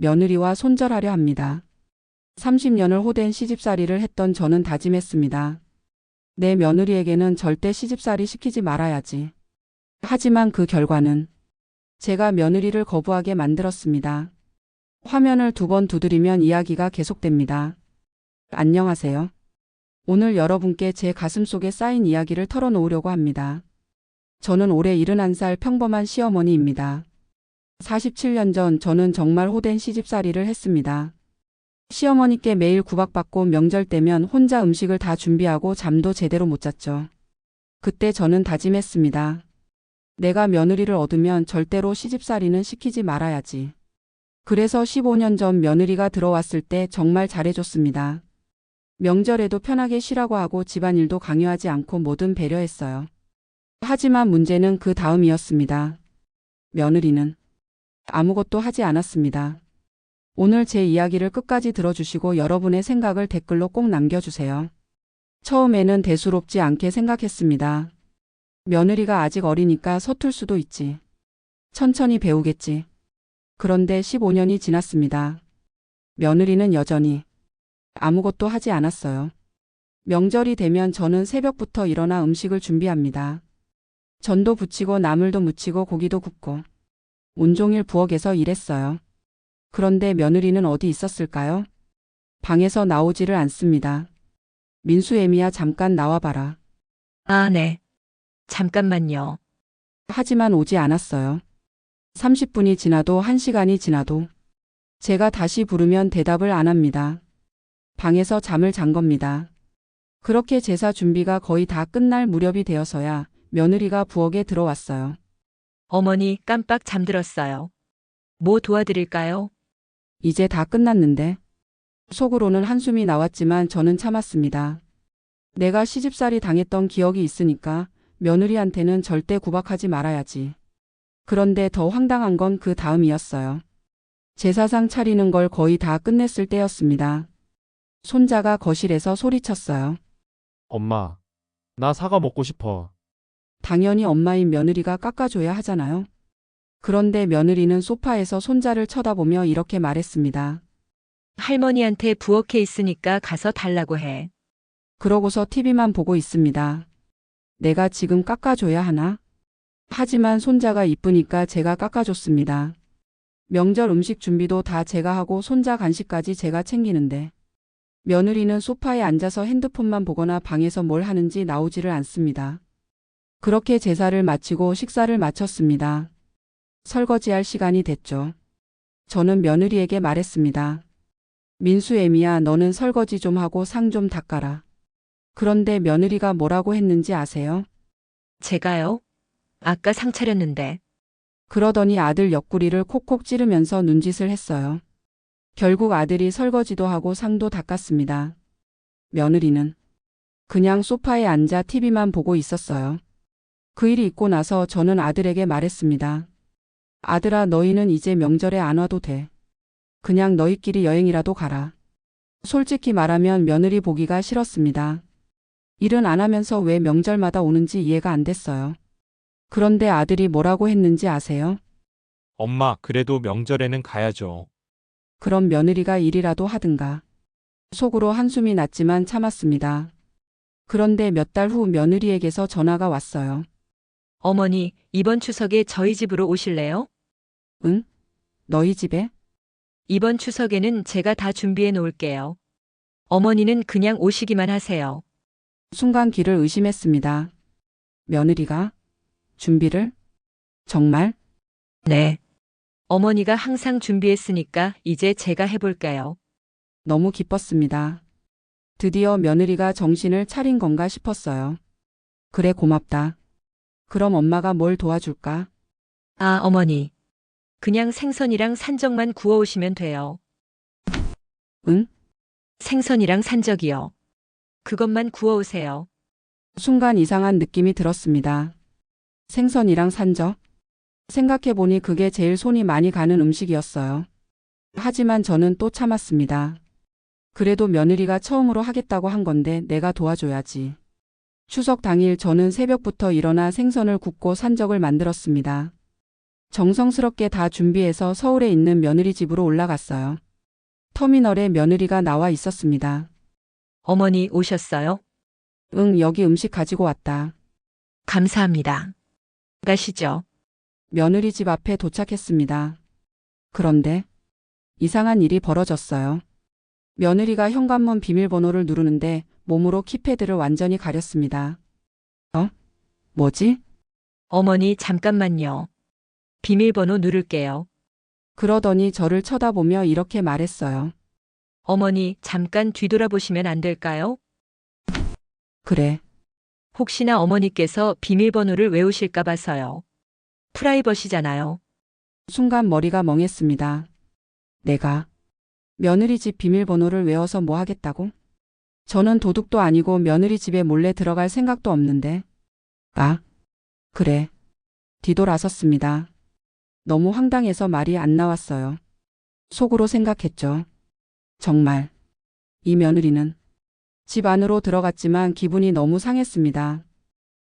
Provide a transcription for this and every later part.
며느리와 손절하려 합니다. 30년을 호된 시집살이를 했던 저는 다짐했습니다. 내 며느리에게는 절대 시집살이 시키지 말아야지. 하지만 그 결과는 제가 며느리를 거부하게 만들었습니다. 화면을 2번 두드리면 이야기가 계속됩니다. 안녕하세요. 오늘 여러분께 제 가슴속에 쌓인 이야기를 털어놓으려고 합니다. 저는 올해 71살 평범한 시어머니입니다. 47년 전 저는 정말 호된 시집살이를 했습니다. 시어머니께 매일 구박받고 명절 때면 혼자 음식을 다 준비하고 잠도 제대로 못 잤죠. 그때 저는 다짐했습니다. 내가 며느리를 얻으면 절대로 시집살이는 시키지 말아야지. 그래서 15년 전 며느리가 들어왔을 때 정말 잘해줬습니다. 명절에도 편하게 쉬라고 하고 집안일도 강요하지 않고 뭐든 배려했어요. 하지만 문제는 그 다음이었습니다. 며느리는 아무것도 하지 않았습니다. 오늘 제 이야기를 끝까지 들어주시고 여러분의 생각을 댓글로 꼭 남겨주세요. 처음에는 대수롭지 않게 생각했습니다. 며느리가 아직 어리니까 서툴 수도 있지. 천천히 배우겠지. 그런데 15년이 지났습니다. 며느리는 여전히 아무것도 하지 않았어요. 명절이 되면 저는 새벽부터 일어나 음식을 준비합니다. 전도 부치고 나물도 무치고 고기도 굽고 온종일 부엌에서 일했어요. 그런데 며느리는 어디 있었을까요? 방에서 나오지를 않습니다. 민수 애미야 잠깐 나와봐라. 아, 네. 잠깐만요. 하지만 오지 않았어요. 30분이 지나도 1시간이 지나도 제가 다시 부르면 대답을 안 합니다. 방에서 잠을 잔 겁니다. 그렇게 제사 준비가 거의 다 끝날 무렵이 되어서야 며느리가 부엌에 들어왔어요. 어머니 깜빡 잠들었어요. 뭐 도와드릴까요? 이제 다 끝났는데. 속으로는 한숨이 나왔지만 저는 참았습니다. 내가 시집살이 당했던 기억이 있으니까 며느리한테는 절대 구박하지 말아야지. 그런데 더 황당한 건 그 다음이었어요. 제사상 차리는 걸 거의 다 끝냈을 때였습니다. 손자가 거실에서 소리쳤어요. 엄마, 나 사과 먹고 싶어. 당연히 엄마인 며느리가 깎아줘야 하잖아요. 그런데 며느리는 소파에서 손자를 쳐다보며 이렇게 말했습니다. 할머니한테 부엌에 있으니까 가서 달라고 해. 그러고서 TV만 보고 있습니다. 내가 지금 깎아줘야 하나? 하지만 손자가 이쁘니까 제가 깎아줬습니다. 명절 음식 준비도 다 제가 하고 손자 간식까지 제가 챙기는데 며느리는 소파에 앉아서 핸드폰만 보거나 방에서 뭘 하는지 나오지를 않습니다. 그렇게 제사를 마치고 식사를 마쳤습니다. 설거지할 시간이 됐죠. 저는 며느리에게 말했습니다. 민수 애미야, 너는 설거지 좀 하고 상 좀 닦아라. 그런데 며느리가 뭐라고 했는지 아세요? 제가요? 아까 상 차렸는데. 그러더니 아들 옆구리를 콕콕 찌르면서 눈짓을 했어요. 결국 아들이 설거지도 하고 상도 닦았습니다. 며느리는 그냥 소파에 앉아 TV만 보고 있었어요. 그 일이 있고 나서 저는 아들에게 말했습니다. 아들아, 너희는 이제 명절에 안 와도 돼. 그냥 너희끼리 여행이라도 가라. 솔직히 말하면 며느리 보기가 싫었습니다. 일은 안 하면서 왜 명절마다 오는지 이해가 안 됐어요. 그런데 아들이 뭐라고 했는지 아세요? 엄마, 그래도 명절에는 가야죠. 그럼 며느리가 일이라도 하든가. 속으로 한숨이 났지만 참았습니다. 그런데 몇 달 후 며느리에게서 전화가 왔어요. 어머니, 이번 추석에 저희 집으로 오실래요? 응? 너희 집에? 이번 추석에는 제가 다 준비해 놓을게요. 어머니는 그냥 오시기만 하세요. 순간 귀를 의심했습니다. 며느리가? 준비를? 정말? 네. 어머니가 항상 준비했으니까 이제 제가 해볼게요. 너무 기뻤습니다. 드디어 며느리가 정신을 차린 건가 싶었어요. 그래, 고맙다. 그럼 엄마가 뭘 도와줄까? 아, 어머니. 그냥 생선이랑 산적만 구워오시면 돼요. 응? 생선이랑 산적이요. 그것만 구워오세요. 순간 이상한 느낌이 들었습니다. 생선이랑 산적? 생각해보니 그게 제일 손이 많이 가는 음식이었어요. 하지만 저는 또 참았습니다. 그래도 며느리가 처음으로 하겠다고 한 건데 내가 도와줘야지. 추석 당일 저는 새벽부터 일어나 생선을 굽고 산적을 만들었습니다. 정성스럽게 다 준비해서 서울에 있는 며느리 집으로 올라갔어요. 터미널에 며느리가 나와 있었습니다. 어머니 오셨어요? 응, 여기 음식 가지고 왔다. 감사합니다. 가시죠. 며느리 집 앞에 도착했습니다. 그런데 이상한 일이 벌어졌어요. 며느리가 현관문 비밀번호를 누르는데 몸으로 키패드를 완전히 가렸습니다. 뭐지? 어머니 잠깐만요. 비밀번호 누를게요. 그러더니 저를 쳐다보며 이렇게 말했어요. 어머니 잠깐 뒤돌아보시면 안 될까요? 그래. 혹시나 어머니께서 비밀번호를 외우실까 봐서요. 프라이버시잖아요. 순간 머리가 멍했습니다. 내가 며느리 집 비밀번호를 외워서 뭐 하겠다고? 저는 도둑도 아니고 며느리 집에 몰래 들어갈 생각도 없는데. 그래. 뒤돌아섰습니다. 너무 황당해서 말이 안 나왔어요. 속으로 생각했죠. 정말 이 며느리는. 집 안으로 들어갔지만 기분이 너무 상했습니다.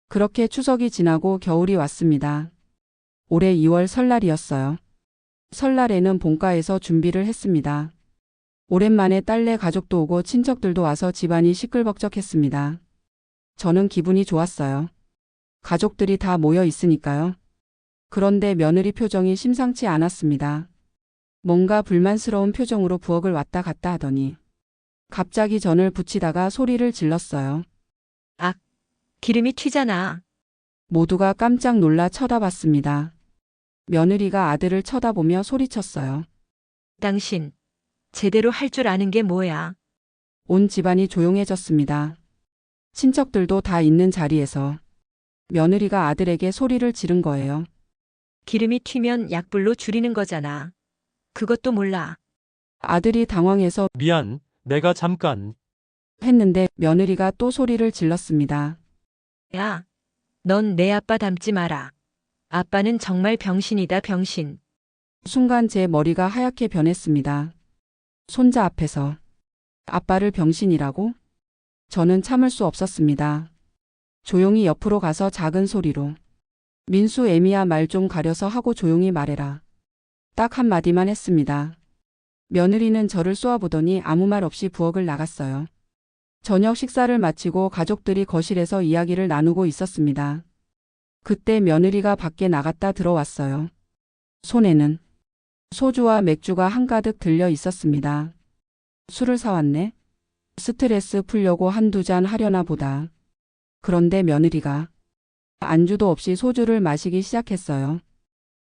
그렇게 추석이 지나고 겨울이 왔습니다. 올해 2월 설날이었어요. 설날에는 본가에서 준비를 했습니다. 오랜만에 딸네 가족도 오고 친척들도 와서 집안이 시끌벅적했습니다. 저는 기분이 좋았어요. 가족들이 다 모여 있으니까요. 그런데 며느리 표정이 심상치 않았습니다. 뭔가 불만스러운 표정으로 부엌을 왔다 갔다 하더니 갑자기 전을 붙이다가 소리를 질렀어요. 기름이 튀잖아. 모두가 깜짝 놀라 쳐다봤습니다. 며느리가 아들을 쳐다보며 소리쳤어요. 당신 제대로 할 줄 아는 게 뭐야? 온 집안이 조용해졌습니다. 친척들도 다 있는 자리에서 며느리가 아들에게 소리를 지른 거예요. 기름이 튀면 약불로 줄이는 거잖아. 그것도 몰라. 아들이 당황해서 미안, 내가 잠깐. 했는데 며느리가 또 소리를 질렀습니다. 야, 넌 내 아빠 닮지 마라. 아빠는 정말 병신이다, 병신. 순간 제 머리가 하얗게 변했습니다. 손자 앞에서 아빠를 병신이라고? 저는 참을 수 없었습니다. 조용히 옆으로 가서 작은 소리로 민수 애미야 말 좀 가려서 하고 조용히 말해라. 딱 한마디만 했습니다. 며느리는 저를 쏘아보더니 아무 말 없이 부엌을 나갔어요. 저녁 식사를 마치고 가족들이 거실에서 이야기를 나누고 있었습니다. 그때 며느리가 밖에 나갔다 들어왔어요. 손에는 소주와 맥주가 한가득 들려 있었습니다. 술을 사왔네? 스트레스 풀려고 한두 잔 하려나 보다. 그런데 며느리가 안주도 없이 소주를 마시기 시작했어요.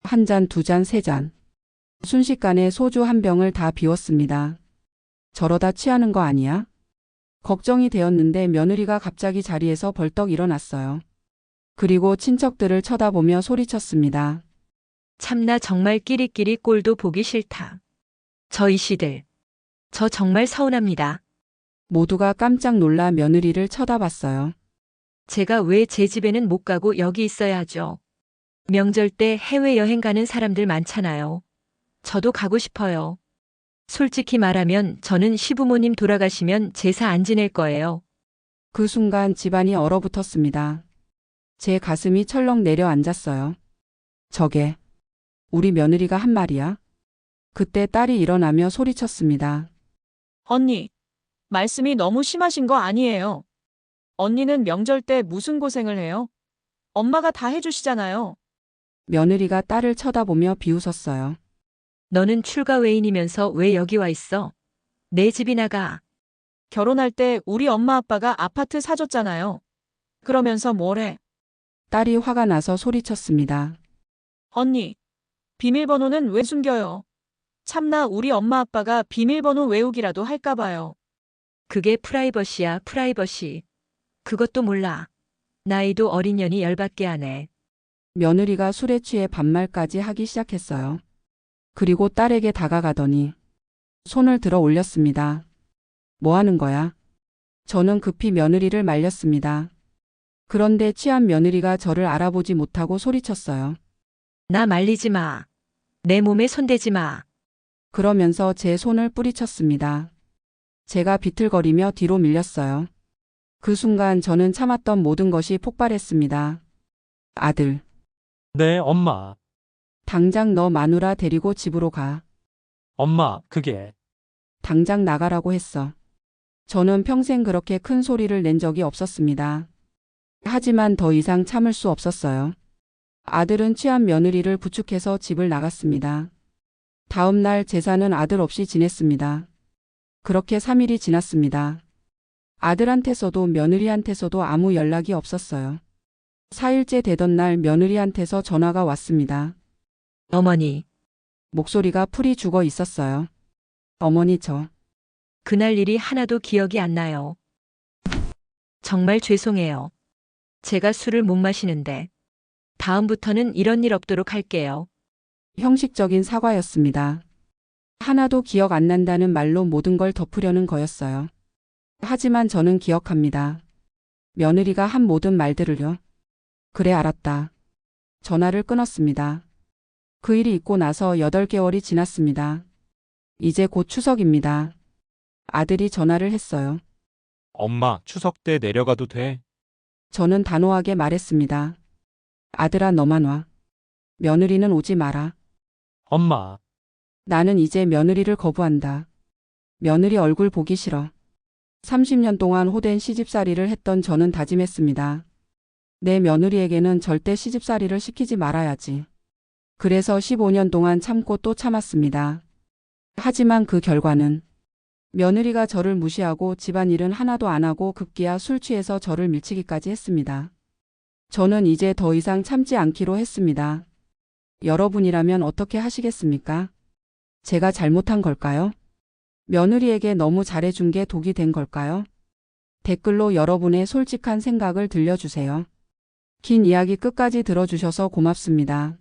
한 잔, 두 잔, 세 잔. 순식간에 소주 한 병을 다 비웠습니다. 저러다 취하는 거 아니야? 걱정이 되었는데 며느리가 갑자기 자리에서 벌떡 일어났어요. 그리고 친척들을 쳐다보며 소리쳤습니다. 참나 정말 끼리끼리 꼴도 보기 싫다. 저 이씨들. 저 정말 서운합니다. 모두가 깜짝 놀라 며느리를 쳐다봤어요. 제가 왜 제 집에는 못 가고 여기 있어야 하죠? 명절 때 해외여행 가는 사람들 많잖아요. 저도 가고 싶어요. 솔직히 말하면 저는 시부모님 돌아가시면 제사 안 지낼 거예요. 그 순간 집안이 얼어붙었습니다. 제 가슴이 철렁 내려앉았어요. 저게 우리 며느리가 한 말이야? 그때 딸이 일어나며 소리쳤습니다. 언니, 말씀이 너무 심하신 거 아니에요. 언니는 명절 때 무슨 고생을 해요? 엄마가 다 해주시잖아요. 며느리가 딸을 쳐다보며 비웃었어요. 너는 출가 외인이면서 왜 여기 와 있어? 내 집이나 가. 결혼할 때 우리 엄마 아빠가 아파트 사줬잖아요. 그러면서 뭐래? 딸이 화가 나서 소리쳤습니다. 언니, 비밀번호는 왜 숨겨요? 참나 우리 엄마 아빠가 비밀번호 외우기라도 할까 봐요. 그게 프라이버시야, 프라이버시. 그것도 몰라. 나이도 어린 년이 열받게 하네. 며느리가 술에 취해 반말까지 하기 시작했어요. 그리고 딸에게 다가가더니 손을 들어 올렸습니다. 뭐 하는 거야? 저는 급히 며느리를 말렸습니다. 그런데 취한 며느리가 저를 알아보지 못하고 소리쳤어요. 나 말리지 마. 내 몸에 손대지 마. 그러면서 제 손을 뿌리쳤습니다. 제가 비틀거리며 뒤로 밀렸어요. 그 순간 저는 참았던 모든 것이 폭발했습니다. 아들, 네, 엄마. 당장 너 마누라 데리고 집으로 가. 엄마, 그게. 당장 나가라고 했어. 저는 평생 그렇게 큰 소리를 낸 적이 없었습니다. 하지만 더 이상 참을 수 없었어요. 아들은 취한 며느리를 부축해서 집을 나갔습니다. 다음 날 제사는 아들 없이 지냈습니다. 그렇게 3일이 지났습니다. 아들한테서도 며느리한테서도 아무 연락이 없었어요. 4일째 되던 날 며느리한테서 전화가 왔습니다. 어머니, 목소리가 풀이 죽어 있었어요. 어머니 그날 일이 하나도 기억이 안 나요. 정말 죄송해요. 제가 술을 못 마시는데 다음부터는 이런 일 없도록 할게요. 형식적인 사과였습니다. 하나도 기억 안 난다는 말로 모든 걸 덮으려는 거였어요. 하지만 저는 기억합니다. 며느리가 한 모든 말들을요. 그래 알았다. 전화를 끊었습니다. 그 일이 있고 나서 8개월이 지났습니다. 이제 곧 추석입니다. 아들이 전화를 했어요. 엄마, 추석 때 내려가도 돼? 저는 단호하게 말했습니다. 아들아 너만 와. 며느리는 오지 마라. 엄마, 나는 이제 며느리를 거부한다. 며느리 얼굴 보기 싫어. 30년 동안 호된 시집살이를 했던 저는 다짐했습니다. 내 며느리에게는 절대 시집살이를 시키지 말아야지. 그래서 15년 동안 참고 또 참았습니다. 하지만 그 결과는 며느리가 저를 무시하고 집안일은 하나도 안 하고 급기야 술 취해서 저를 밀치기까지 했습니다. 저는 이제 더 이상 참지 않기로 했습니다. 여러분이라면 어떻게 하시겠습니까? 제가 잘못한 걸까요? 며느리에게 너무 잘해준 게 독이 된 걸까요? 댓글로 여러분의 솔직한 생각을 들려주세요. 긴 이야기 끝까지 들어주셔서 고맙습니다.